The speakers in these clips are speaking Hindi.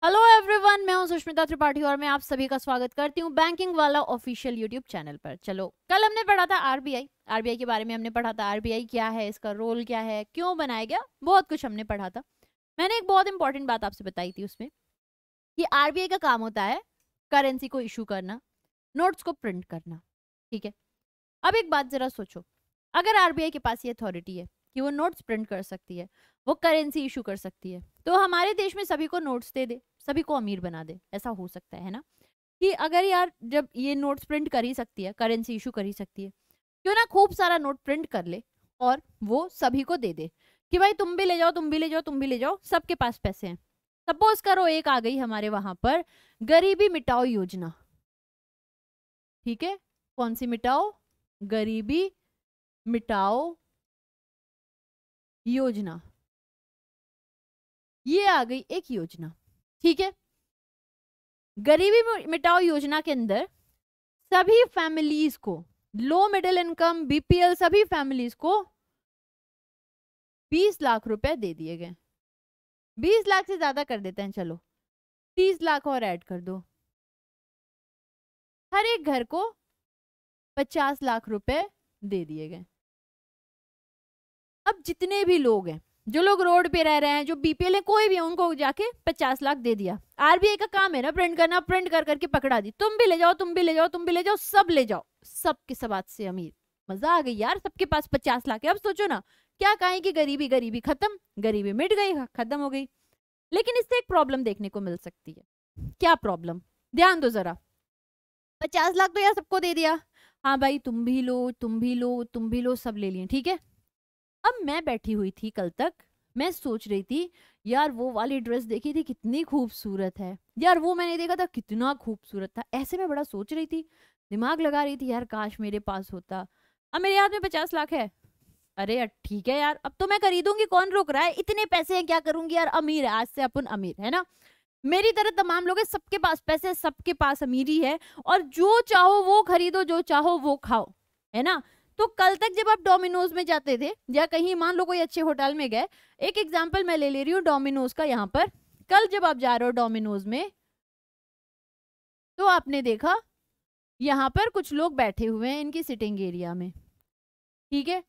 हेलो एवरीवन, मैं हूं सुष्मिता त्रिपाठी और मैं आप सभी का स्वागत करती हूं बैंकिंग वाला ऑफिशियल यूट्यूब चैनल पर। चलो, कल हमने पढ़ा था आरबीआई के बारे में। हमने पढ़ा था आरबीआई क्या है, इसका रोल क्या है, क्यों बनाया गया, बहुत कुछ हमने पढ़ा था। मैंने एक बहुत इंपॉर्टेंट बात आपसे बताई थी उसमें कि आरबीआई का काम होता है करेंसी को इशू करना, नोट्स को प्रिंट करना। ठीक है, अब एक बात जरा सोचो, अगर आरबीआई के पास ये अथॉरिटी है कि वो नोट्स प्रिंट कर सकती है, वो करेंसी इशू कर सकती है, तो हमारे देश में सभी को नोट्स दे दे, सभी को अमीर बना दे। ऐसा हो सकता है ना, कि अगर यार जब ये नोट्स प्रिंट कर ही सकती है, करेंसी इशू कर ही सकती है, क्यों ना खूब सारा नोट प्रिंट कर ले और वो सभी को दे दे कि भाई तुम भी ले जाओ, तुम भी ले जाओ, तुम भी ले जाओ, सबके पास पैसे हैं। सपोज करो एक आ गई हमारे वहां पर गरीबी मिटाओ योजना। ठीक है, कौन सी मिटाओ? गरीबी मिटाओ योजना। ये आ गई एक योजना। ठीक है, गरीबी मिटाओ योजना के अंदर सभी फैमिलीज को, लो मिडिल इनकम, बीपीएल, सभी फैमिलीज को 20 लाख रुपए दे दिए गए। 20 लाख से ज्यादा कर देते हैं, चलो 30 लाख और ऐड कर दो। हर एक घर को 50 लाख रुपए दे दिए गए। अब जितने भी लोग हैं, जो लोग रोड पे रह रहे हैं, जो बीपीएल है, कोई भी है, उनको जाके 50 लाख दे दिया। आरबीआई का काम है ना प्रिंट करना, प्रिंट कर करके पकड़ा दी, तुम भी ले जाओ, तुम भी ले जाओ, तुम भी ले जाओ, सब ले जाओ, सब के सब आज से अमीर। मजा आ गई यार, सबके पास 50 लाख है। अब सोचो ना, क्या कहें कि गरीबी गरीबी खत्म, गरीबी मिट गई, खत्म हो गई। लेकिन इससे एक प्रॉब्लम देखने को मिल सकती है। क्या प्रॉब्लम? ध्यान दो जरा। 50 लाख तो यार सबको दे दिया, हाँ भाई तुम भी लो, तुम भी लो, तुम भी लो, सब ले लिए। ठीक है, अब मैं बैठी हुई थी कल तक, मैं सोच रही थी यार वो वाली ड्रेस देखी थी कितनी खूबसूरत है, यार वो मैंने देखा था कितना खूबसूरत था, ऐसे मैं बड़ा सोच रही थी, दिमाग लगा रही थी यार काश मेरे पास होता। अब मेरे हाथ में 50 लाख है, अरे यार ठीक है यार, अब तो मैं खरीदूंगी, कौन रोक रहा है, इतने पैसे हैं क्या करूंगी यार, अमीर है, आज से अपन अमीर है ना। मेरी तरह तमाम लोग हैं, सबके पास पैसे, सबके पास अमीरी है, और जो चाहो वो खरीदो, जो चाहो वो खाओ, है ना। तो कल तक जब आप डोमिनोज में जाते थे या कहीं मान लो कोई अच्छे होटल में गए, एक एग्जांपल मैं ले रही हूँ डोमिनोज का यहाँ पर, कल जब आप जा रहे हो डोमिनोज में, तो आपने देखा यहाँ पर कुछ लोग बैठे हुए हैं इनकी सिटिंग एरिया में। ठीक है,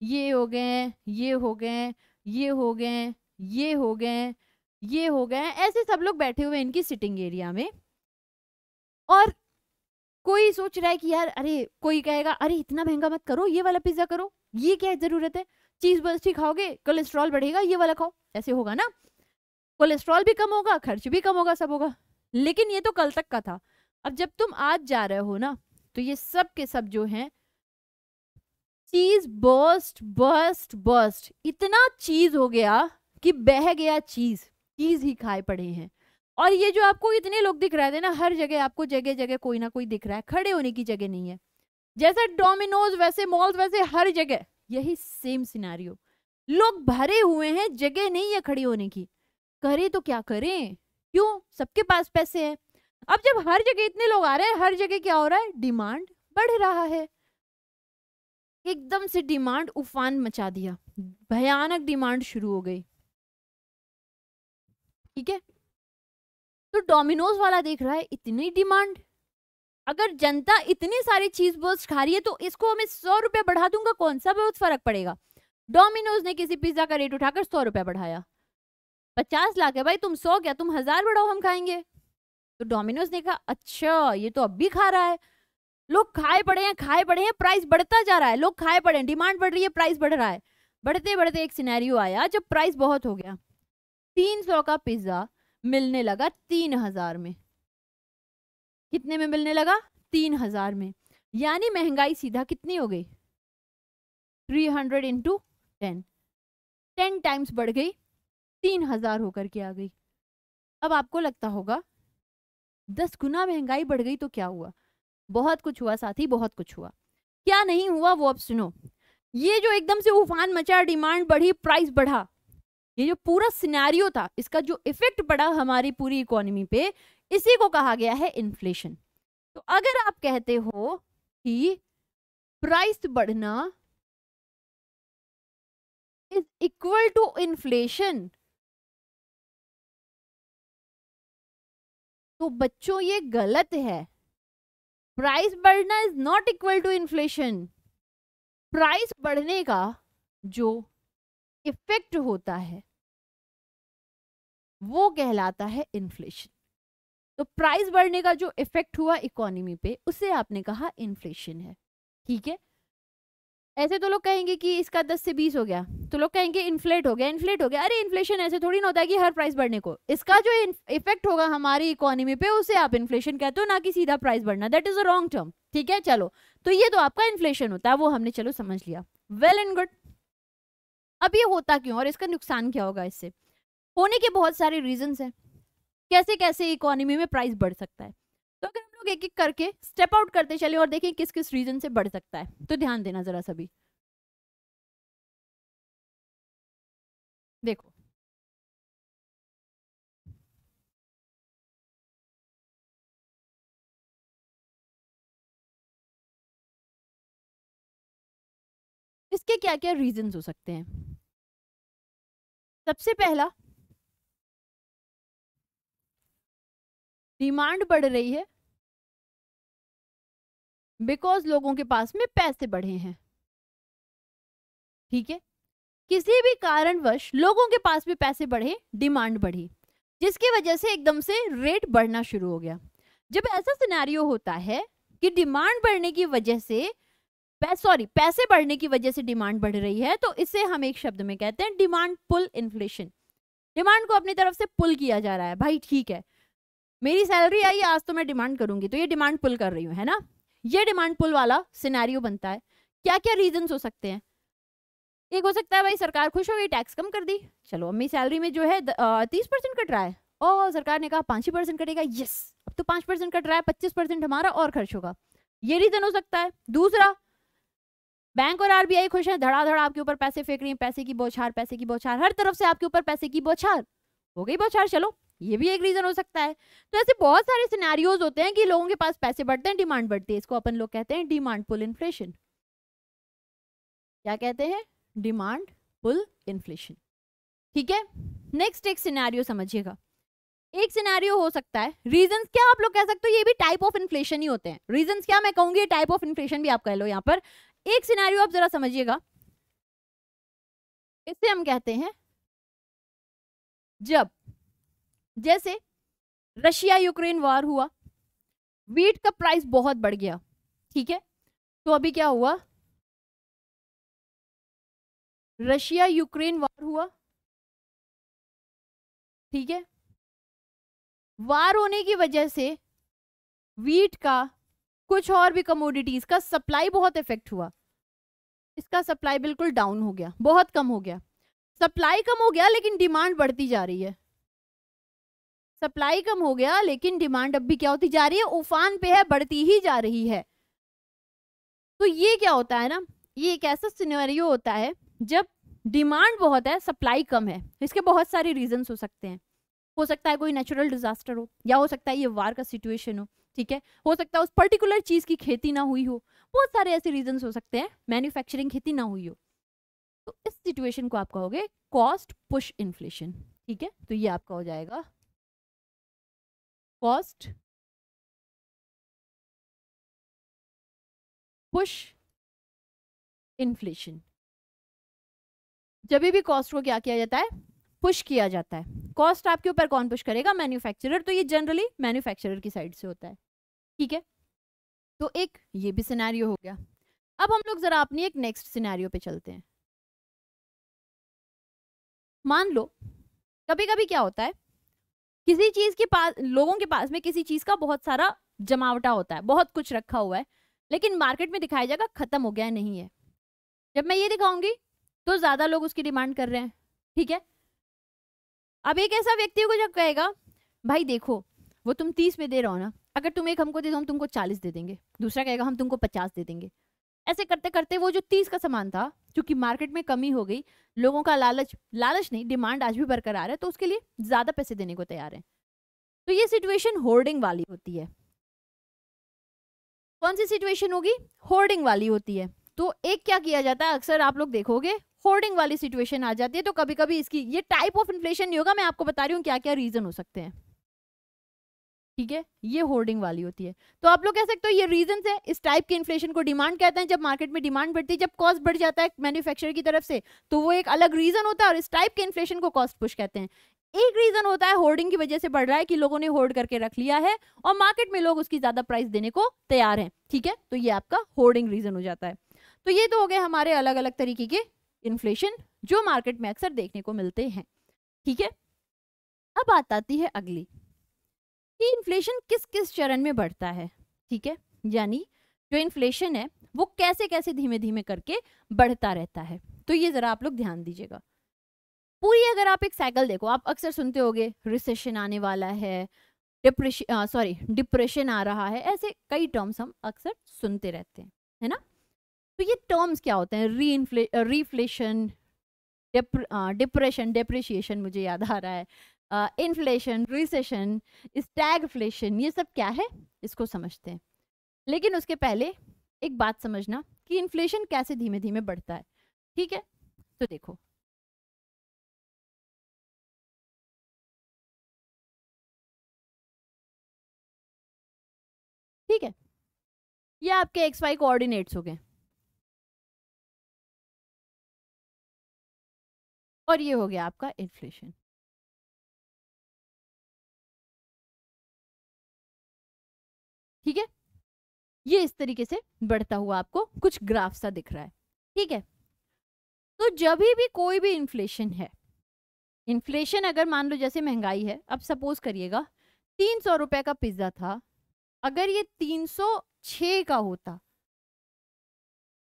ये हो गए, ये हो गए, ये हो गए, ये हो गए, ये हो गए, ऐसे सब लोग बैठे हुए हैं इनकी सिटिंग एरिया में। और कोई सोच रहा है कि यार, अरे कोई कहेगा अरे इतना महंगा मत करो, ये वाला पिज्जा करो, ये क्या जरूरत है, चीज बस्ती खाओगे कोलेस्ट्रॉल बढ़ेगा, ये वाला खाओ, ऐसे होगा ना, कोलेस्ट्रॉल भी कम होगा, खर्च भी कम होगा, सब होगा। लेकिन ये तो कल तक का था। अब जब तुम आज जा रहे हो ना, तो ये सब के सब जो हैं, चीज बर्स्ट बर्स्ट बर्स्ट, इतना चीज हो गया कि बह गया चीज, चीज ही खाए पड़े हैं। और ये जो आपको इतने लोग दिख रहे थे ना, हर जगह आपको जगह जगह कोई ना कोई दिख रहा है, खड़े होने की जगह नहीं है। जैसे डोमिनोज वैसे मॉल्स वैसे हर जगह यही सेम सिनेरियो, लोग भरे हुए हैं, जगह नहीं है खड़ी होने की। करें तो क्या करें, क्यों, सबके पास पैसे हैं। अब जब हर जगह इतने लोग आ रहे हैं, हर जगह क्या हो रहा है, डिमांड बढ़ रहा है। एकदम से डिमांड उफान मचा दिया, भयानक डिमांड शुरू हो गई। ठीक है, तो डोमिनोज वाला देख रहा है इतनी डिमांड, अगर जनता इतनी सारी चीज बर्स्ट खा रही है तो इसको मैं 100 रुपए बढ़ा दूंगा, कौन सा बहुत फर्क पड़ेगा। डोमिनोज ने किसी पिज्जा का रेट उठाकर 100 रुपए बढ़ाया। 50 लाख है भाई, तुम 100 क्या, तुम 1000 बढ़ाओ, हम खाएंगे। तो डोमिनोज ने कहा अच्छा ये तो अब भी खा रहा है, लोग खाए पड़े हैं, खाए पड़े हैं, प्राइस बढ़ता जा रहा है, लोग खाए पड़े हैं, डिमांड बढ़ रही है, प्राइस बढ़ रहा है। बढ़ते बढ़ते एक सिनेरियो आया जब प्राइस बहुत हो गया, 300 का पिज्जा मिलने लगा 3000 में। कितने में मिलने लगा? 3000 में। यानी महंगाई सीधा कितनी हो गई? 300 इंटू 10, 10 टाइम्स बढ़ गई, 3000 होकर के आ गई। अब आपको लगता होगा 10 गुना महंगाई बढ़ गई तो क्या हुआ? बहुत कुछ हुआ साथी, बहुत कुछ हुआ। क्या नहीं हुआ वो अब सुनो। ये जो एकदम से उफान मचा, डिमांड बढ़ी, प्राइस बढ़ा, ये जो पूरा सिनेरियो था, इसका जो इफेक्ट पड़ा हमारी पूरी इकोनॉमी पे, इसी को कहा गया है इन्फ्लेशन। तो अगर आप कहते हो कि प्राइस बढ़ना इज इक्वल टू इन्फ्लेशन, तो बच्चों ये गलत है। प्राइस बढ़ना is not equal to inflation. Price बढ़ने का जो इफेक्ट होता है वो कहलाता है इन्फ्लेशन। तो प्राइस बढ़ने का जो इफेक्ट हुआ इकोनॉमी पे उसे आपने कहा इन्फ्लेशन है। ठीक है, ऐसे तो लोग कहेंगे कि इसका 10 से 20 हो गया, तो लोग कहेंगे इन्फ्लेट हो गया, इन्फ्लेट हो गया। अरे इन्फ्लेशन ऐसे थोड़ी ना होता है कि हर प्राइस बढ़ने को, इसका जो इफेक्ट होगा हमारी इकोनॉमी पे उसे आप इन्फ्लेशन कहते हो, ना कि सीधा प्राइस बढ़ना। That is a wrong term. ठीक है, चलो, तो ये तो आपका इन्फ्लेशन होता है, वो हमने चलो समझ लिया, वेल एंड गुड। अब ये होता क्यों और इसका नुकसान क्या होगा? इससे होने के बहुत सारे रीजंस हैं, कैसे कैसे इकोनॉमी में प्राइस बढ़ सकता है। तो अगर हम लोग एक एक करके स्टेप आउट करते चले और देखें किस किस रीजन से बढ़ सकता है, तो ध्यान देना जरा सभी। देखो, इसके क्या क्या रीजंस हो सकते हैं? सबसे पहला, डिमांड बढ़ रही है बिकॉज लोगों के पास में पैसे बढ़े हैं। ठीक है, किसी भी कारणवश लोगों के पास भी पैसे बढ़े, डिमांड बढ़ी, जिसकी वजह से एकदम से रेट बढ़ना शुरू हो गया। जब ऐसा सिनेरियो होता है कि डिमांड बढ़ने की वजह से पैसे बढ़ने की वजह से डिमांड बढ़ रही है, तो इसे हम एक शब्द में कहते हैं डिमांड पुल इन्फ्लेशन। डिमांड को अपनी तरफ से पुल किया जा रहा है। भाई ठीक है, मेरी सैलरी आई, आज तो मैं डिमांड करूंगी, तो ये डिमांड पुल कर रही हूँ, है ना? ये डिमांड पुल वाला सिनेरियो बनता है। क्या क्या रीजन हो सकते हैं? एक हो सकता है भाई सरकार खुश हो गई, टैक्स कम कर दी, चलो अम्मी सैलरी में जो है 30% कट रहा है, और सरकार ने कहा 5% कटेगा, यस अब तो 5% कट रहा है, 25% हमारा और खर्च होगा। ये रीजन हो सकता है। दूसरा, बैंक और आरबीआई खुश है, धड़ाधड़ आपके ऊपर पैसे फेंक रही है, पैसे की बौछार, पैसे की बौछार, हर तरफ से आपके ऊपर पैसे की बौछार, हो गई बौछार, चलो ये भी एक रीजन हो सकता है। तो ऐसे बहुत सारे सिनेरियोज होते हैं कि लोगों के पास पैसे बढ़ते हैं, डिमांड बढ़ती है, इसको अपन लोग कहते हैं डिमांड पुल इन्फ्लेशन। क्या कहते हैं? Demand pull inflation. ठीक है, नेक्स्ट एक सिनेरियो समझिएगा। एक सिनेरियो हो सकता है, रीजंस क्या आप लोग कह सकते हो, ये भी टाइप ऑफ इन्फ्लेशन ही होते हैं। रीजंस क्या मैं कहूंगी, टाइप ऑफ इन्फ्लेशन भी आप कह लो। यहाँ पर एक सिनेरियो आप जरा समझिएगा, इसे हम कहते हैं जब जैसे रशिया यूक्रेन वॉर हुआ, वीट का प्राइस बहुत बढ़ गया। ठीक है, तो अभी क्या हुआ, रशिया यूक्रेन वॉर हुआ। ठीक है, वार होने की वजह से वीट का, कुछ और भी कमोडिटीज का सप्लाई बहुत इफेक्ट हुआ। इसका सप्लाई बिल्कुल डाउन हो गया, बहुत कम हो गया। सप्लाई कम हो गया लेकिन डिमांड बढ़ती जा रही है। सप्लाई कम हो गया लेकिन डिमांड अब भी क्या होती जा रही है, उफान पे है, बढ़ती ही जा रही है। तो ये क्या होता है ना, ये एक ऐसा सिनेरियो होता है जब डिमांड बहुत है, सप्लाई कम है। इसके बहुत सारे रीजंस हो सकते हैं। हो सकता है कोई नेचुरल डिजास्टर हो, या हो सकता है ये वार का सिचुएशन हो। ठीक है, हो सकता है उस पर्टिकुलर चीज की खेती ना हुई हो, बहुत सारे ऐसे रीजंस हो सकते हैं, मैन्युफैक्चरिंग खेती ना हुई हो। तो इस सिचुएशन को आप कहोगे कॉस्ट पुश इन्फ्लेशन। ठीक है, तो ये आपका हो जाएगा कॉस्ट पुश इन्फ्लेशन। जब भी कॉस्ट को क्या किया जाता है, पुश किया जाता है। कॉस्ट आपके ऊपर कौन पुश करेगा, मैन्युफैक्चरर। तो ये जनरली मैन्युफैक्चरर की साइड से होता है। ठीक है, तो एक ये भी सिनेरियो हो गया। अब हम लोग जरा अपनी एक नेक्स्ट सिनेरियो पे चलते हैं। मान लो कभी कभी क्या होता है, किसी चीज के पास, लोगों के पास में किसी चीज का बहुत सारा जमावटा होता है, बहुत कुछ रखा हुआ है, लेकिन मार्केट में दिखाया जाएगा खत्म हो गया है, नहीं है। जब मैं ये दिखाऊंगी तो ज्यादा लोग उसकी डिमांड कर रहे हैं। ठीक है, अब एक ऐसा व्यक्ति को जब कहेगा भाई देखो वो तुम 30 में दे रहे हो ना, अगर तुम एक हमको दे दो हम तुमको 40 दे देंगे, दूसरा कहेगा हम तुमको 50 दे देंगे। ऐसे करते करते वो जो 30 का सामान था, क्योंकि मार्केट में कमी हो गई, लोगों का लालच नहीं, डिमांड आज भी बरकरार है, तो उसके लिए ज्यादा पैसे देने को तैयार है। तो ये सिचुएशन होर्डिंग वाली होती है। कौन सी सिचुएशन होगी, होर्डिंग वाली होती है। तो एक क्या किया जाता है, अक्सर आप लोग देखोगे होर्डिंग वाली सिचुएशन आ जाती है। तो कभी कभी इसकी, ये टाइप ऑफ इन्फ्लेशन नहीं होगा, मैं आपको बता रही हूँ क्या क्या रीजन हो सकते हैं। ठीक है, ये होर्डिंग वाली होती है। तो आप लोग कह सकते हो ये रीजन है। इस टाइप के इन्फ्लेशन को डिमांड कहते हैं। जब मार्केट में डिमांड बढ़ती है, जब कॉस्ट बढ़ जाता है मैन्युफैक्चरर की तरफ से, तो वो एक अलग रीजन होता है, और इस टाइप के इन्फ्लेशन को कॉस्ट पुश कहते हैं। एक रीजन होता है होर्डिंग की वजह से बढ़ रहा है, कि लोगों ने होर्ड करके रख लिया है और मार्केट में लोग उसकी ज्यादा प्राइस देने को तैयार हैं। ठीक है, तो ये आपका होर्डिंग रीजन हो जाता है। तो ये तो हो गए हमारे अलग अलग तरीके के इन्फ्लेशन जो मार्केट में अक्सर देखने को मिलते हैं। ठीक है, अब बात आती है अगली कि इन्फ्लेशन किस किस चरण में बढ़ता है। ठीक है, यानी जो इन्फ्लेशन है वो कैसे कैसे धीमे धीमे करके बढ़ता रहता है। तो ये जरा आप लोग ध्यान दीजिएगा। पूरी अगर आप एक साइकिल देखो, आप अक्सर सुनते होंगे रिसेशन आने वाला है, डिप्रेशन आ रहा है, ऐसे कई टर्म्स हम अक्सर सुनते रहते हैं, है ना। तो ये टर्म्स क्या होते हैं? रीफ्लेशन, डिप्रेशन, डेप्रिशिएशन मुझे याद आ रहा है, इन्फ्लेशन, रिसेशन, स्टैगफ्लेशन, ये सब क्या है इसको समझते हैं। लेकिन उसके पहले एक बात समझना कि इन्फ्लेशन कैसे धीमे धीमे बढ़ता है। ठीक है, तो देखो, ठीक है, ये आपके एक्स वाई कोऑर्डिनेट्स हो गए और ये हो गया आपका इन्फ्लेशन। ठीक है, ये इस तरीके से बढ़ता हुआ आपको कुछ ग्राफ सा दिख रहा है। ठीक है, तो जब भी कोई भी इन्फ्लेशन है, इन्फ्लेशन अगर मान लो जैसे महंगाई है, अब सपोज करिएगा 300 रुपए का पिज्जा था, अगर ये 306 का होता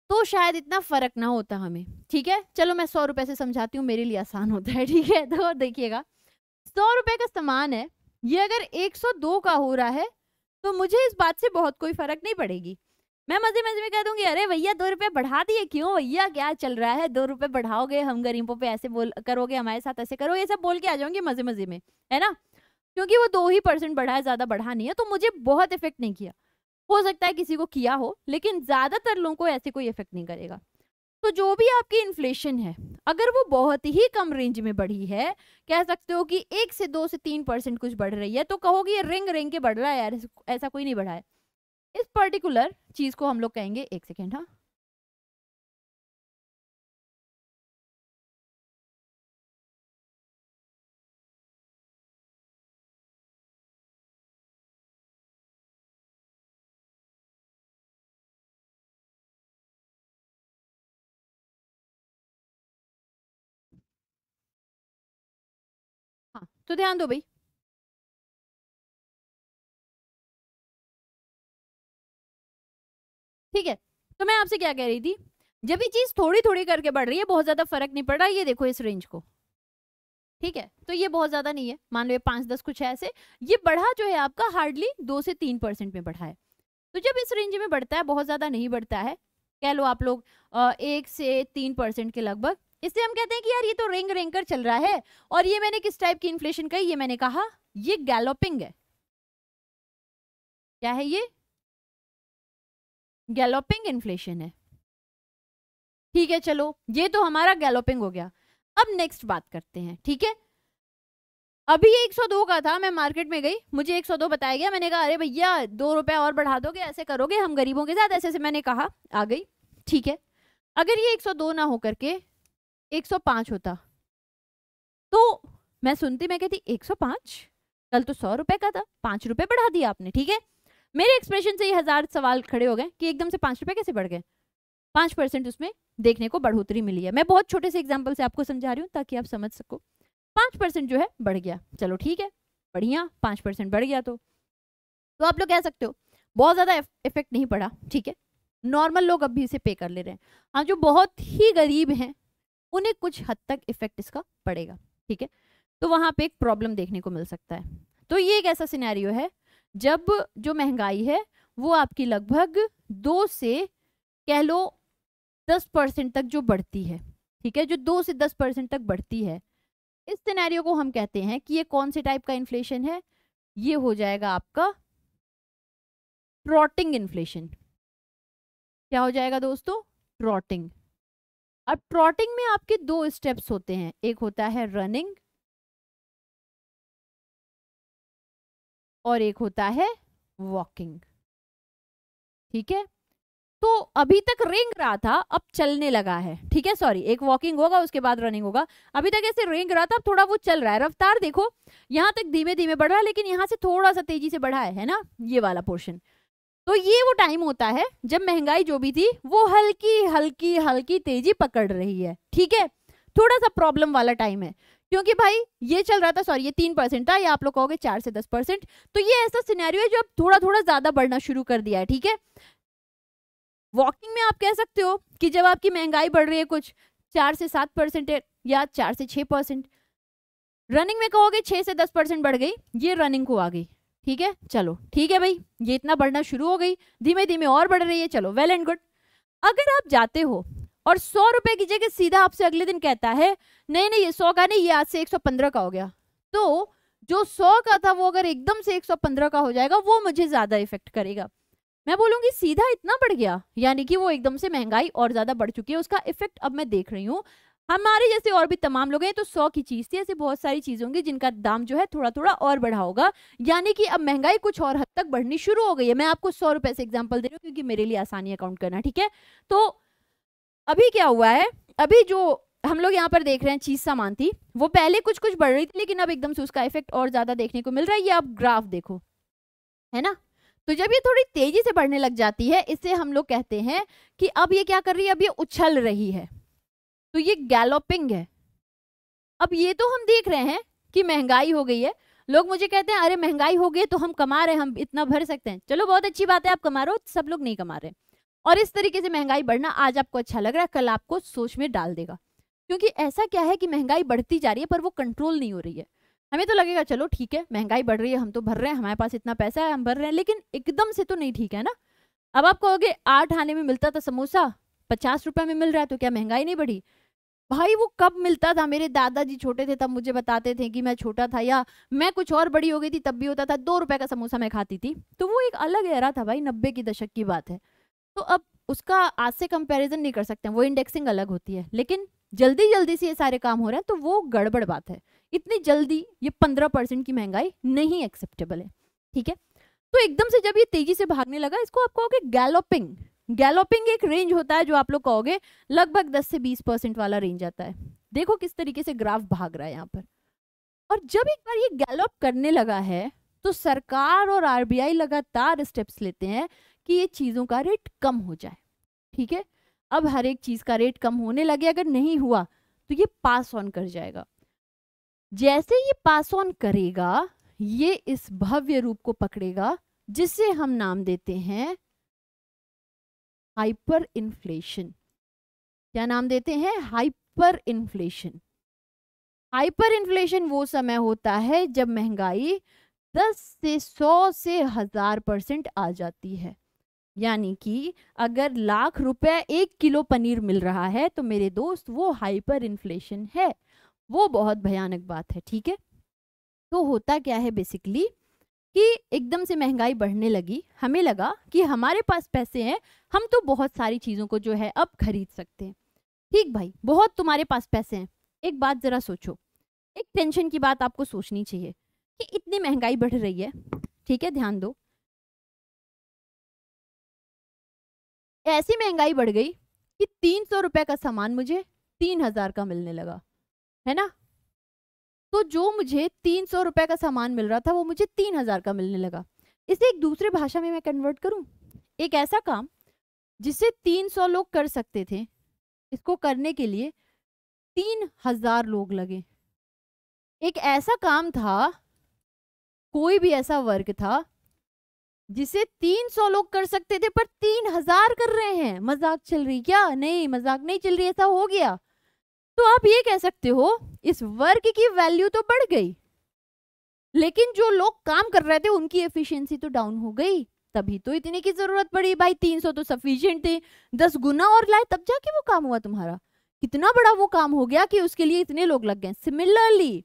तो शायद इतना फर्क ना होता हमें। ठीक है, चलो मैं 100 रुपए से समझाती हूँ, मेरे लिए आसान होता है। ठीक है, तो देखिएगा 100 रुपए का सामान है, ये अगर 102 का हो रहा है तो मुझे इस बात से बहुत कोई फर्क नहीं पड़ेगी। मैं मजे मजे में कह दूंगी, अरे भैया 2 रुपए बढ़ा दिए, क्यों भैया क्या चल रहा है, 2 रुपए बढ़ाओगे, हम गरीबों पे ऐसे बोल करोगे, हमारे साथ ऐसे करो, ये सब बोल के आ जाऊंगी मजे मजे में, है ना। क्योंकि वो 2% बढ़ा है, ज्यादा बढ़ा नहीं है, तो मुझे बहुत इफेक्ट नहीं किया। हो सकता है किसी को किया हो, लेकिन ज्यादातर लोगों को ऐसे कोई इफेक्ट नहीं करेगा। तो जो भी आपकी इन्फ्लेशन है, अगर वो बहुत ही कम रेंज में बढ़ी है, कह सकते हो कि 1 से 2 से 3% कुछ बढ़ रही है, तो कहोगे ये रिंग रिंग के बढ़ रहा है यार, ऐसा कोई नहीं बढ़ा है। इस पर्टिकुलर चीज को हम लोग कहेंगे, एक सेकेंड, हाँ, हाँ, तो ध्यान दो भाई। ठीक है, तो मैं आपसे क्या कह रही थी, जब ये चीज थोड़ी थोड़ी करके बढ़ रही है, बहुत ज्यादा फर्क नहीं पड़ रहा, ये देखो इस रेंज को। ठीक है, तो ये बहुत ज्यादा नहीं है, मान लो ये 5-10 कुछ है ऐसे, ये बढ़ा जो है आपका हार्डली 2 से 3% में बढ़ा है। तो जब इस रेंज में बढ़ता है, बहुत ज्यादा नहीं बढ़ता है, कह लो आप लोग 1 से 3% के लगभग, इससे हम कहते हैं कि यार ये तो रेंग रेंग कर चल रहा है। और ये मैंने किस टाइप की इन्फ्लेशन कही, ये मैंने कहा ये गैलोपिंग है। क्या है ये? गैलोपिंग इन्फ्लेशन है। ठीक है, चलो ये तो हमारा गैलोपिंग हो गया। अब नेक्स्ट बात करते हैं। ठीक है, अभी ये 102 का था, मैं मार्केट में गई, मुझे 102 बताया गया, मैंने कहा अरे भैया 2 रुपए और बढ़ा दोगे, ऐसे करोगे हम गरीबों के साथ, ऐसे ऐसे मैंने कहा, आ गई। ठीक है, अगर ये 102 ना हो करके 105 होता तो मैं सुनती, मैं कहती 105, कल तो 100 रुपए का था, 5 रुपए बढ़ा दिया आपने। ठीक है, मेरे एक्सप्रेशन से ही 1000 सवाल खड़े हो गए कि एकदम से 5 रुपए कैसे बढ़ गए। 5% उसमें देखने को बढ़ोतरी मिली है। मैं बहुत छोटे से एग्जाम्पल से आपको समझा रही हूँ ताकि आप समझ सको। 5% जो है बढ़ गया, चलो ठीक है, बढ़िया, 5% बढ़ गया तो आप लोग कह सकते हो बहुत ज्यादा इफेक्ट नहीं पड़ा। ठीक है, नॉर्मल लोग अब भी इसे पे कर ले रहे हैं। हाँ, जो बहुत ही गरीब हैं उन्हें कुछ हद तक इफेक्ट इसका पड़ेगा। ठीक है, तो वहां पे एक प्रॉब्लम देखने को मिल सकता है। तो ये एक ऐसा सिनेरियो है जब जो महंगाई है वो आपकी लगभग 2 से कह लो 10% तक जो बढ़ती है। ठीक है, जो 2 से 10% तक बढ़ती है, इस सिनेरियो को हम कहते हैं कि ये कौन से टाइप का इन्फ्लेशन है, ये हो जाएगा आपका ट्रॉटिंग इन्फ्लेशन। क्या हो जाएगा दोस्तों? ट्रॉटिंग। अब ट्रॉटिंग में आपके 2 स्टेप्स होते हैं, एक होता है रनिंग और एक होता है वॉकिंग। ठीक है, तो अभी तक रेंग रहा था, अब चलने लगा है। ठीक है, सॉरी, एक वॉकिंग होगा उसके बाद रनिंग होगा। अभी तक ऐसे रेंग रहा था, अब थोड़ा वो चल रहा है। रफ्तार देखो, यहाँ तक धीमे धीमे बढ़ रहा है, लेकिन यहाँ से थोड़ा सा तेजी से बढ़ा है ना, ये वाला पोर्शन। तो ये वो टाइम होता है जब महंगाई जो भी थी वो हल्की हल्की हल्की तेजी पकड़ रही है। ठीक है, थोड़ा सा प्रॉब्लम वाला टाइम है, क्योंकि भाई ये चल रहा था, सॉरी ये 3% था, या आप लोग कहोगे 4 से 10%। तो ये ऐसा सिनेरियो है जो अब थोड़ा थोड़ा ज्यादा बढ़ना शुरू कर दिया है। ठीक है, वॉकिंग में आप कह सकते हो कि जब आपकी महंगाई बढ़ रही है कुछ 4 से 7% या 4 से 6%। रनिंग में कहोगे 6 से 10% बढ़ गई, ये रनिंग को आ गई। ठीक है, चलो ठीक है भाई, ये इतना बढ़ना शुरू हो गई, धीमे धीमे और बढ़ रही है, चलो वेल एंड गुड। अगर आप जाते हो और 100 रुपए की जगह सीधा आपसे अगले दिन कहता है नहीं नहीं ये 100 का नहीं, ये आज से 115 का हो गया, तो जो 100 का था वो अगर एकदम से 115 का हो जाएगा, वो मुझे ज्यादा इफेक्ट करेगा। मैं बोलूंगी सीधा इतना बढ़ गया, यानी कि वो एकदम से महंगाई और ज्यादा बढ़ चुकी है, उसका इफेक्ट अब मैं देख रही हूँ। हमारे जैसे और भी तमाम लोग हैं, तो 100 की चीज थी, ऐसे बहुत सारी चीज होंगी जिनका दाम जो है थोड़ा थोड़ा और बढ़ा होगा, यानी कि अब महंगाई कुछ और हद तक बढ़नी शुरू हो गई है। मैं आपको 100 रुपए से एग्जांपल दे रही हूँ क्योंकि मेरे लिए आसानी है काउंट करना। ठीक है, तो अभी क्या हुआ है, अभी जो हम लोग यहाँ पर देख रहे हैं चीज सामान थी, वो पहले कुछ कुछ बढ़ रही थी, लेकिन अब एकदम से उसका इफेक्ट और ज्यादा देखने को मिल रहा है। ये आप ग्राफ देखो, है ना। तो जब ये थोड़ी तेजी से बढ़ने लग जाती है, इसे हम लोग कहते हैं कि अब ये क्या कर रही है, अब ये उछल रही है, तो ये गैलोपिंग है। अब ये तो हम देख रहे हैं कि महंगाई हो गई है, लोग मुझे कहते हैं अरे महंगाई हो गई तो हम कमा रहे हैं, हम इतना भर सकते हैं। चलो बहुत अच्छी बात है, आप कमा रहे हो, सब लोग नहीं कमा रहे। और इस तरीके से महंगाई बढ़ना आज आपको अच्छा लग रहा है, कल आपको सोच में डाल देगा, क्योंकि ऐसा क्या है कि महंगाई बढ़ती जा रही है पर वो कंट्रोल नहीं हो रही है। हमें तो लगेगा चलो ठीक है महंगाई बढ़ रही है, हम तो भर रहे हैं, हमारे पास इतना पैसा है, हम भर रहे हैं, लेकिन एकदम से तो नहीं ठीक है ना। अब आप कहोगे 8 आने में मिलता था समोसा, 50 रुपए में मिल रहा है, तो क्या महंगाई नहीं बढ़ी? भाई वो कब मिलता था, मेरे दादाजी छोटे थे तब मुझे बताते थे कि मैं छोटा था या मैं कुछ और बड़ी हो गई थी तब भी होता था, 2 रुपए का समोसा मैं खाती थी। तो वो एक अलग एरा था भाई, 90 के दशक की बात है। तो अब उसका आज से कंपैरिजन नहीं कर सकते, वो इंडेक्सिंग अलग होती है। लेकिन जल्दी जल्दी से ये सारे काम हो रहे हैं तो वो गड़बड़ बात है। इतनी जल्दी ये 15% की महंगाई नहीं एक्सेप्टेबल है। ठीक है, तो एकदम से जब ये तेजी से भागने लगा, इसको आप कहोगे गैलोपिंग। गैलोपिंग एक रेंज होता है जो आप लोग कहोगे लगभग 10 से 20% वाला रेंज आता है। देखो किस तरीके से ग्राफ भाग रहा है यहाँ पर। और जब एक बार ये गैलोप करने लगा है तो सरकार और आरबीआई लगातार स्टेप्स लेते हैं कि ये चीजों का रेट कम हो जाए। ठीक है, अब हर एक चीज का रेट कम होने लगे, अगर नहीं हुआ तो ये पास ऑन कर जाएगा। जैसे ये पास ऑन करेगा, ये इस भव्य रूप को पकड़ेगा जिसे हम नाम देते हैं हाइपर इन्फ्लेशन। क्या नाम देते हैं? Hyper inflation. हाइपर इन्फ्लेशन वो समय होता है जब महंगाई 10 से 100 से 1000% आ जाती है। यानी कि अगर लाख रुपए 1 किलो पनीर मिल रहा है तो मेरे दोस्त वो हाइपर इन्फ्लेशन है, वो बहुत भयानक बात है। ठीक है, तो होता क्या है बेसिकली कि एकदम से महंगाई बढ़ने लगी, हमें लगा कि हमारे पास पैसे हैं, हम तो बहुत सारी चीजों को जो है अब खरीद सकते हैं। ठीक भाई, बहुत तुम्हारे पास पैसे हैं। एक बात जरा सोचो, एक टेंशन की बात आपको सोचनी चाहिए कि इतनी महंगाई बढ़ रही है। ठीक है, ध्यान दो, ऐसी महंगाई बढ़ गई कि 300 रुपए का सामान मुझे 3000 का मिलने लगा, है ना। तो जो मुझे 300 रुपए का सामान मिल रहा था वो मुझे 3000 का मिलने लगा। इसे एक दूसरे भाषा में मैं कन्वर्ट करूं, एक ऐसा काम जिसे 300 लोग कर सकते थे, इसको करने के लिए 3000 लोग लगे। एक ऐसा काम था, कोई भी ऐसा वर्क था जिसे 300 लोग कर सकते थे पर 3000 कर रहे हैं। मजाक चल रही क्या? नहीं, मजाक नहीं चल रही, ऐसा हो गया। तो आप ये कह सकते हो इस वर्क की वैल्यू तो बढ़ गई, लेकिन जो लोग काम कर रहे थे उनकी एफिशिएंसी तो डाउन हो गई। तभी तो इतने की जरूरत पड़ी भाई, 300 तो सफिशिएंट थे, 10 गुना और लाए तब जाके वो काम हुआ तुम्हारा। कितना बड़ा वो काम हो गया कि उसके लिए इतने लोग लग गए। सिमिलरली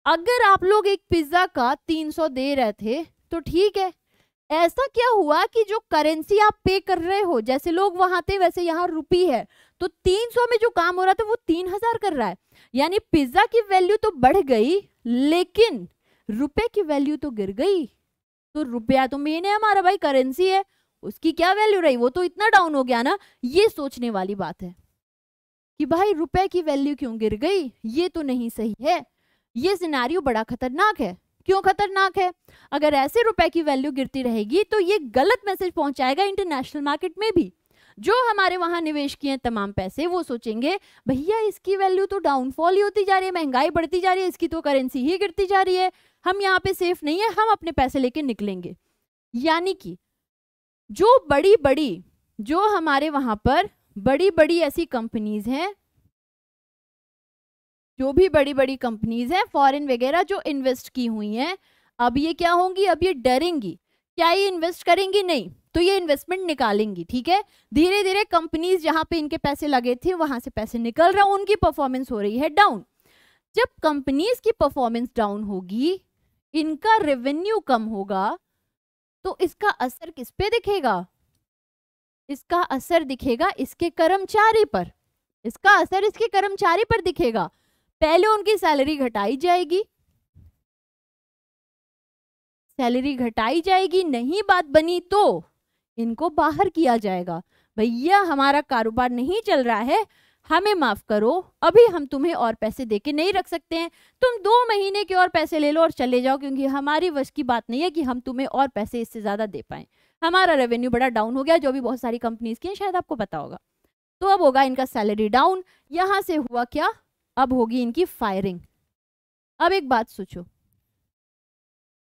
अगर आप लोग एक पिज्जा का 300 दे रहे थे तो ठीक है, ऐसा क्या हुआ कि जो करेंसी आप पे कर रहे हो, जैसे लोग वहां थे वैसे यहाँ रुपी है, तो 300 में जो काम हो रहा था वो 3000 कर रहा है। यानी पिज्जा की वैल्यू तो बढ़ गई लेकिन रुपए की वैल्यू तो गिर गई। तो रुपया तो मेन है हमारा भाई, करेंसी है, उसकी क्या वैल्यू रही, वो तो इतना डाउन हो गया ना। ये सोचने वाली बात है कि भाई रुपए की वैल्यू क्यों गिर गई, ये तो नहीं सही है। ये सिनेरियो बड़ा खतरनाक है। क्यों खतरनाक है? अगर ऐसे रुपए की वैल्यू गिरती रहेगी तो ये गलत मैसेज पहुंचाएगा इंटरनेशनल मार्केट में भी। जो हमारे वहां निवेश किए तमाम पैसे, वो सोचेंगे भैया इसकी वैल्यू तो डाउनफॉल ही होती जा रही है, महंगाई बढ़ती जा रही है, इसकी तो करेंसी ही गिरती जा रही है, हम यहाँ पे सेफ नहीं है, हम अपने पैसे लेके निकलेंगे। यानी कि जो बड़ी बड़ी, जो हमारे वहां पर बड़ी बड़ी ऐसी कंपनीज हैं, जो भी बड़ी बड़ी कंपनीज हैं फॉरेन वगैरह जो इन्वेस्ट की हुई हैं, अब ये क्या होंगी, अब ये डरेंगी। क्या ये इन्वेस्ट करेंगी? नहीं, तो ये इन्वेस्टमेंट निकालेंगी। ठीक है, धीरे धीरे कंपनीज जहां पे इनके पैसे लगे थे वहां से पैसे निकल रहे हैं, उनकी परफॉर्मेंस हो रही है डाउन। जब कंपनीज की परफॉर्मेंस डाउन होगी, इनका रेवेन्यू कम होगा, तो इसका असर किस पे दिखेगा? इसका असर दिखेगा इसके कर्मचारी पर, इसका असर इसके कर्मचारी पर दिखेगा। पहले उनकी सैलरी घटाई जाएगी, सैलरी घटाई जाएगी, नहीं बात बनी तो इनको बाहर किया जाएगा। भैया हमारा कारोबार नहीं चल रहा है, हमें माफ करो, अभी हम तुम्हें और पैसे देके नहीं रख सकते हैं, तुम 2 महीने के और पैसे ले लो और चले जाओ, क्योंकि हमारी वश की बात नहीं है कि हम तुम्हें और पैसे इससे ज्यादा दे पाए, हमारा रेवेन्यू बड़ा डाउन हो गया, जो भी बहुत सारी कंपनीज की है, शायद आपको पता होगा। तो अब होगा इनका सैलरी डाउन। यहां से हुआ क्या, अब होगी इनकी फायरिंग। अब एक बात सोचो,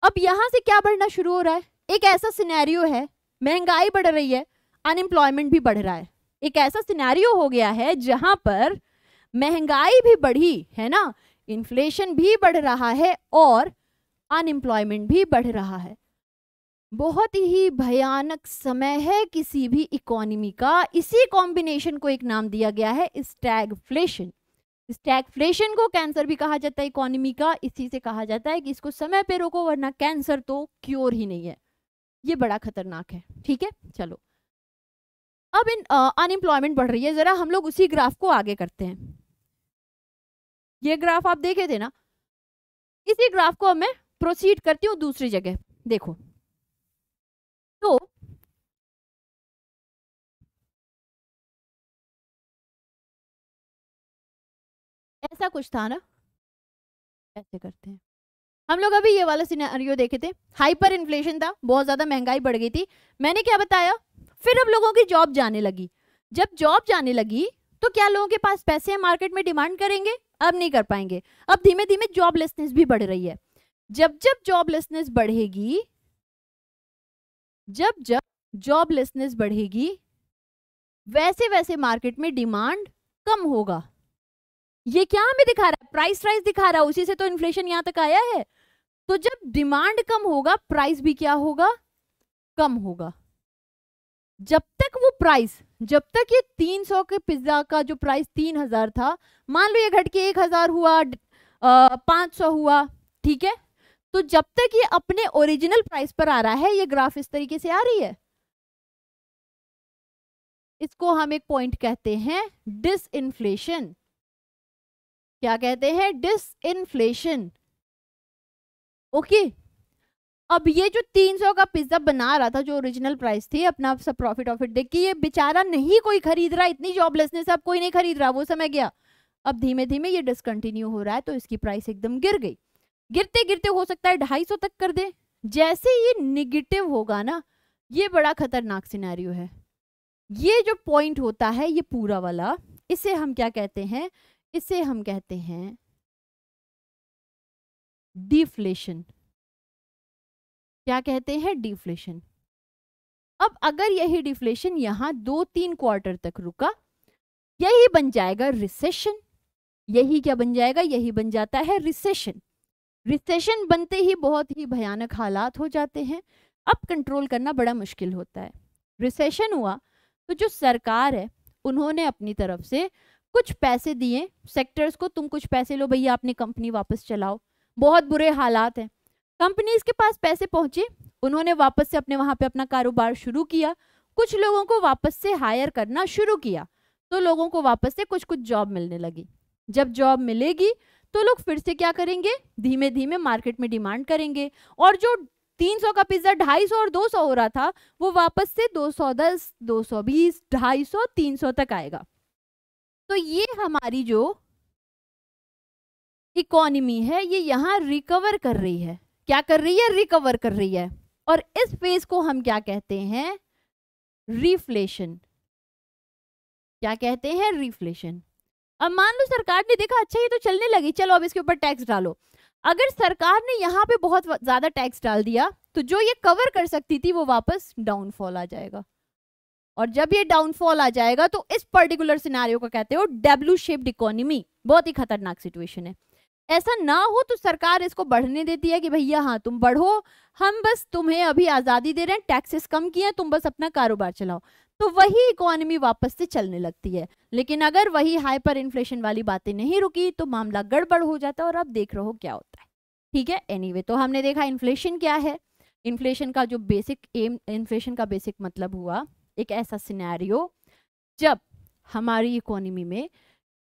अब यहां से क्या बढ़ना शुरू हो रहा है? एक ऐसा सिनेरियो है, महंगाई बढ़ रही है, अनएम्प्लॉयमेंट भी बढ़ रहा है। एक ऐसा सिनेरियो हो गया है जहां पर महंगाई भी बढ़ी है ना, इन्फ्लेशन भी बढ़ रहा है और अनएम्प्लॉयमेंट भी बढ़ रहा है। बहुत ही भयानक समय है किसी भी इकोनॉमी का। इसी कॉम्बिनेशन को एक नाम दिया गया है स्टैगफ्लेशन। स्टैगफ्लेशन को कैंसर भी कहा जाता है इकोनॉमी का। इसी से कहा जाता है कि इसको समय पे रोको वरना कैंसर तो क्योर ही नहीं है। ये बड़ा खतरनाक है। ठीक है, चलो अब इन अनएम्प्लॉयमेंट बढ़ रही है, जरा हम लोग उसी ग्राफ को आगे करते हैं। ये ग्राफ आप देखे थे ना, इसी ग्राफ को अब मैं प्रोसीड करती हूँ दूसरी जगह। देखो तो ऐसा कुछ था ना, ऐसे करते हैं हम लोग। अभी ये वाला सिनेरियो देखे थे, हाइपर इन्फ्लेशन था, बहुत ज्यादा महंगाई बढ़ गई थी। मैंने क्या बताया, फिर अब लोगों की जॉब जाने लगी। जब जॉब जाने लगी तो क्या लोगों के पास पैसे हैं, मार्केट में डिमांड करेंगे? अब नहीं कर पाएंगे। अब धीमे धीमे जॉबलेसनेस भी बढ़ रही है। जब जब जॉबलेसनेस बढ़ेगी, जब जब जॉबलेसनेस बढ़ेगी, वैसे वैसे मार्केट में डिमांड कम होगा। ये क्या हमें दिखा रहा है? प्राइस राइज दिखा रहा है, उसी से तो इन्फ्लेशन यहां तक आया है। तो जब डिमांड कम होगा, प्राइस भी क्या होगा? कम होगा। जब तक वो प्राइस, जब तक ये 300 के पिज्जा का जो प्राइस 3000 था, मान लो ये घट के 1000 हुआ, 500 हुआ, ठीक है, तो जब तक ये अपने ओरिजिनल प्राइस पर आ रहा है, ये ग्राफ इस तरीके से आ रही है। इसको हम एक पॉइंट कहते हैं डिसइन्फ्लेशन। क्या कहते हैं? डिसइन्फ्लेशन। ओके, अब ये जो 300 का पिज्जा बना रहा था, जो ओरिजिनल प्राइस थी, अपना सब प्रॉफिट ऑफिट देख के ये बेचारा नहीं कोई खरीद रहा, इतनी जॉबलेसनेस, अब कोई नहीं खरीद रहा, वो समय गया। अब धीमे धीमे ये डिसकंटिन्यू हो रहा है, तो इसकी प्राइस एकदम गिर गई। गिरते गिरते हो सकता है 250 तक कर दे। जैसे ये निगेटिव होगा ना, ये बड़ा खतरनाक सिनेरियो है। ये जो पॉइंट होता है, ये पूरा वाला, इसे हम क्या कहते हैं? इसे हम कहते हैं डिफ्लेशन। क्या कहते हैं? डिफ्लेशन। अब अगर यही डिफ्लेशन यहां 2-3 क्वार्टर तक रुका, यही बन जाएगा रिसेशन। यही क्या बन जाएगा? यही बन जाता है रिसेशन। रिसेशन बनते ही बहुत ही भयानक हालात हो जाते हैं। अब कंट्रोल करना बड़ा मुश्किल होता है। रिसेशन हुआ तो जो सरकार है, उन्होंने अपनी तरफ से कुछ पैसे दिए सेक्टर्स को, तुम कुछ पैसे लो भैया, अपनी कंपनी वापस चलाओ, बहुत बुरे हालात हैं। कंपनीज के पास पैसे पहुंचे, उन्होंने वापस से अपने वहां पे अपना कारोबार शुरू किया, कुछ लोगों को वापस से हायर करना शुरू किया, तो लोगों को वापस से कुछ कुछ जॉब मिलने लगी। जब जॉब मिलेगी तो लोग फिर से क्या करेंगे? धीमे धीमे मार्केट में डिमांड करेंगे, और जो 300 का पिज्जा 250 और 200 हो रहा था, वो वापस से 210, 220, 250, 300 तक आएगा। तो ये हमारी जो इकोनॉमी है ये यहाँ रिकवर कर रही है। क्या कर रही है? रिकवर कर रही है। और इस फेज को हम क्या कहते हैं? रिफ्लेशन। क्या कहते हैं? रिफ्लेशन। अब मान लो सरकार ने देखा अच्छा ये तो चलने लगी, चलो अब इसके ऊपर टैक्स डालो। अगर सरकार ने यहाँ पे बहुत ज्यादा टैक्स डाल दिया तो जो ये कवर कर सकती थी वो वापस डाउनफॉल आ जाएगा। और जब ये डाउनफॉल आ जाएगा तो इस पर्टिकुलर सिनेरियो को कहते हो डब्ल्यू शेप्ड इकोनॉमी। बहुत ही खतरनाक सिचुएशन है। ऐसा ना हो तो सरकार इसको बढ़ने देती है कि भैया हाँ तुम बढ़ो, हम बस तुम्हें अभी आजादी दे रहे हैं, टैक्सेस कम किए, तुम बस अपना कारोबार चलाओ, तो वही इकोनॉमी वापस से चलने लगती है। लेकिन अगर वही हाइपर इन्फ्लेशन वाली बातें नहीं रुकी तो मामला गड़बड़ हो जाता है और आप देख रहे हो क्या होता है। ठीक है, एनीवे तो हमने देखा इन्फ्लेशन क्या है। इन्फ्लेशन का जो बेसिक एम, इन्फ्लेशन का बेसिक मतलब हुआ एक ऐसा सिनेरियो जब हमारी इकोनॉमी में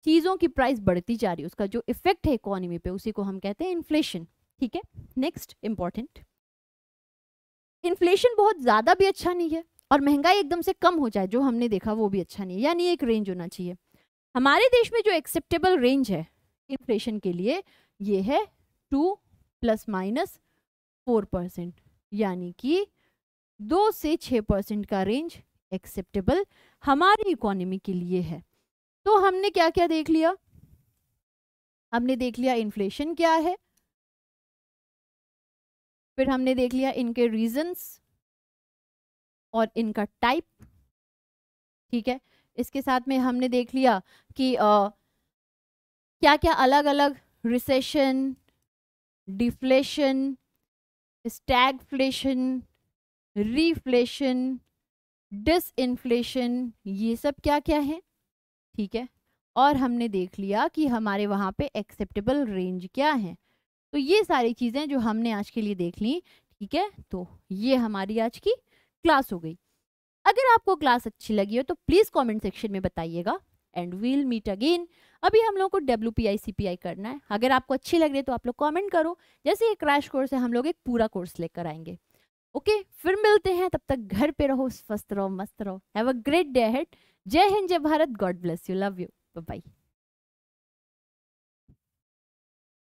चीजों की प्राइस बढ़ती जा रही है, उसका जो इफेक्ट है इकोनॉमी पे उसी को हम कहते हैं इन्फ्लेशन। ठीक है, नेक्स्ट इंपॉर्टेंट, इन्फ्लेशन बहुत ज्यादा भी अच्छा नहीं है और महंगाई एकदम से कम हो जाए जो हमने देखा वो भी अच्छा नहीं है, यानी एक रेंज होना चाहिए। हमारे देश में जो एक्सेप्टेबल रेंज है इन्फ्लेशन के लिए ये है 2 ± 4%, यानी कि 2 से 6% का रेंज एक्सेप्टेबल हमारी इकोनॉमी के लिए है। तो हमने क्या क्या देख लिया? हमने देख लिया इन्फ्लेशन क्या है, फिर हमने देख लिया इनके रीजंस और इनका टाइप। ठीक है, इसके साथ में हमने देख लिया कि क्या क्या अलग अलग रिसेशन, डिफ्लेशन, स्टैगफ्लेशन, रीफ्लेशन, डिसइन्फ्लेशन, ये सब क्या क्या है। ठीक है, और हमने देख लिया कि हमारे वहाँ पे एक्सेप्टेबल रेंज क्या है। तो ये सारी चीज़ें जो हमने आज के लिए देख ली। ठीक है, तो ये हमारी आज की क्लास हो गई। अगर आपको क्लास अच्छी लगी हो तो प्लीज़ कमेंट सेक्शन में बताइएगा एंड वील मीट अगेन। अभी हम लोग को WPI CPI करना है। अगर आपको अच्छी लग रही है तो आप लोग कमेंट करो। जैसे ये क्रैश कोर्स है हम लोग एक पूरा कोर्स लेकर आएंगे। ओके, फिर मिलते हैं, तब तक घर पे रहो, स्वस्थ रहो, मस्त रहो। Have a great day ahead. जय हिंद, जय Bharat, God bless you, love you, bye bye.